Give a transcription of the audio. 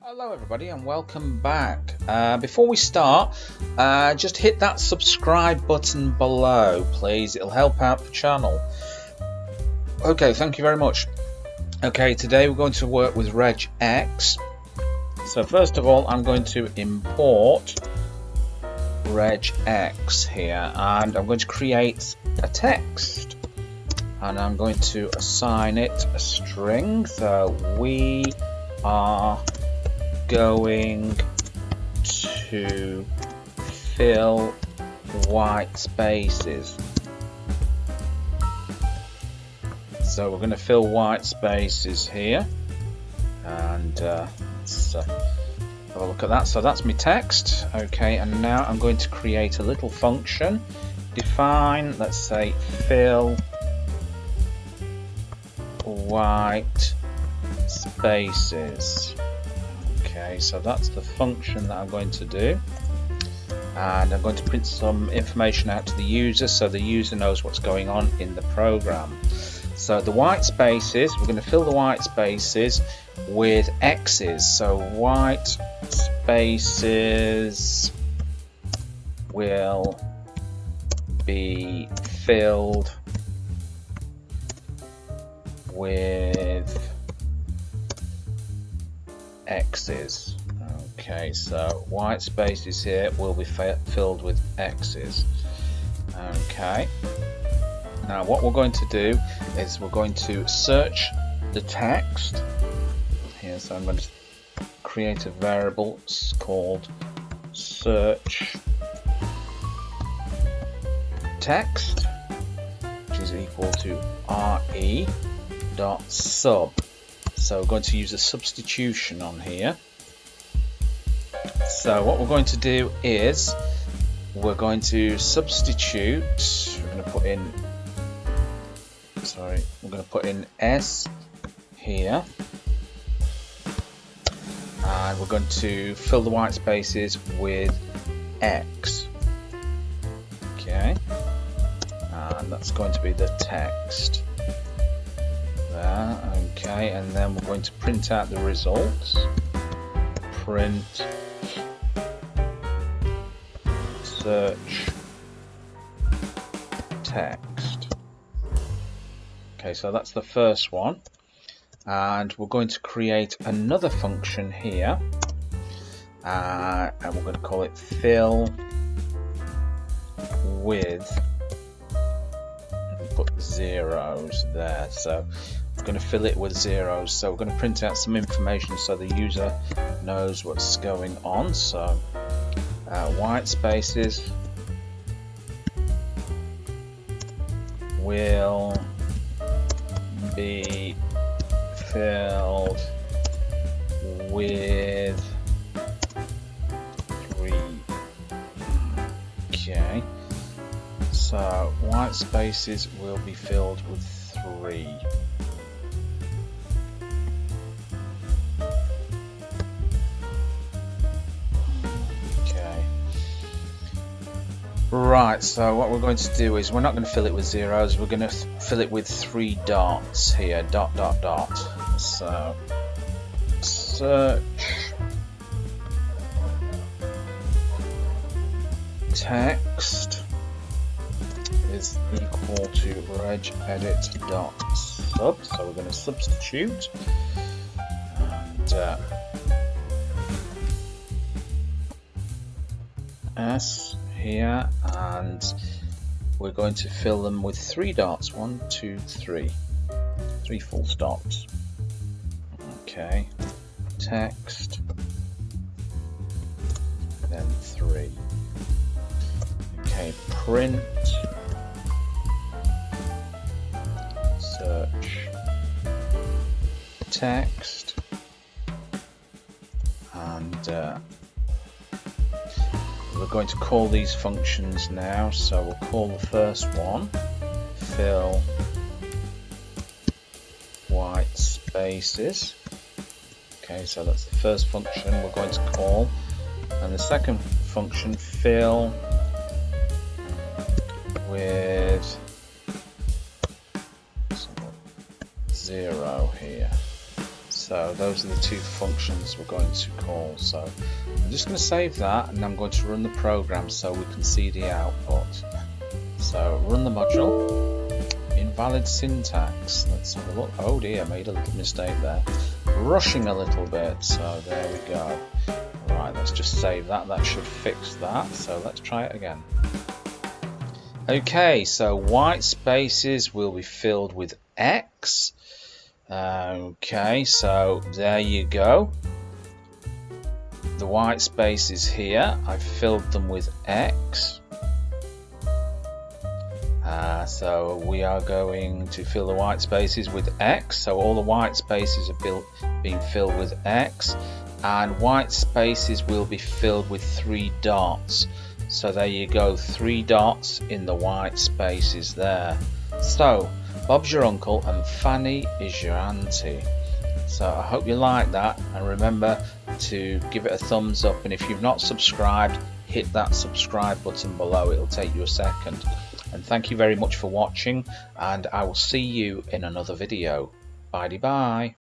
Hello everybody and welcome back. Before we start, just hit that subscribe button below please, it'll help out the channel. Okay, thank you very much. Okay, today we're going to work with Regex. So first of all I'm going to import Regex here and I'm going to create a text and I'm going to assign it a string. So we are going to fill white spaces. So we're going to fill white spaces here and let's have a look at that. So that's my text. Okay, and now I'm going to create a little function. Define, let's say, fill white spaces. Okay, so that's the function that I'm going to do, and I'm going to print some information out to the user so the user knows what's going on in the program. So the white spaces, we're going to fill the white spaces with X's. So white spaces will be filled with X's. Okay, so white spaces here will be filled with X's. Okay, now what we're going to do is we're going to search the text here. So I'm going to create a variable called search text, which is equal to re.sub. So we're going to use a substitution on here. So what we're going to do is we're going to substitute, we're going to put in S here, and we're going to fill the white spaces with X. Okay, and that's going to be the text there. Okay, and then we're going to print out the results. Print search text. Okay, so that's the first one, and we're going to create another function here, and we're going to call it fill with, and put zeros there. So we're going to fill it with zeros, so we're going to print out some information so the user knows what's going on. So white spaces will be filled with 3. Okay, so white spaces will be filled with 3. Right, so what we're going to do is we're not going to fill it with zeros, we're going to fill it with 3 dots here, dot dot dot. So search text is equal to regedit.sub. So we're going to substitute and S here, and we're going to fill them with 3 dots. 1, 2, 3. 3 full stops. Okay, text, then 3. Okay, print search text, and we're going to call these functions now. So we'll call the first one fill white spaces. Okay, so that's the first function we're going to call, and the second function fill with 0 here. So those are the two functions we're going to call. So I'm just going to save that, and I'm going to run the program so we can see the output. So run the module. Invalid syntax. Let's have a look. Oh dear, made a little mistake there. Rushing a little bit. So there we go. Right, let's just save that. That should fix that. So let's try it again. Okay, so white spaces will be filled with X. Okay, so there you go. The white spaces here, I've filled them with X. So we are going to fill the white spaces with X. So all the white spaces are being filled with X, and white spaces will be filled with 3 dots. So there you go, 3 dots in the white spaces there. So Bob's your uncle and Fanny is your auntie. So I hope you like that, and remember to give it a thumbs up, and if you've not subscribed, hit that subscribe button below. It'll take you a second. And thank you very much for watching, and I will see you in another video. Bye bye.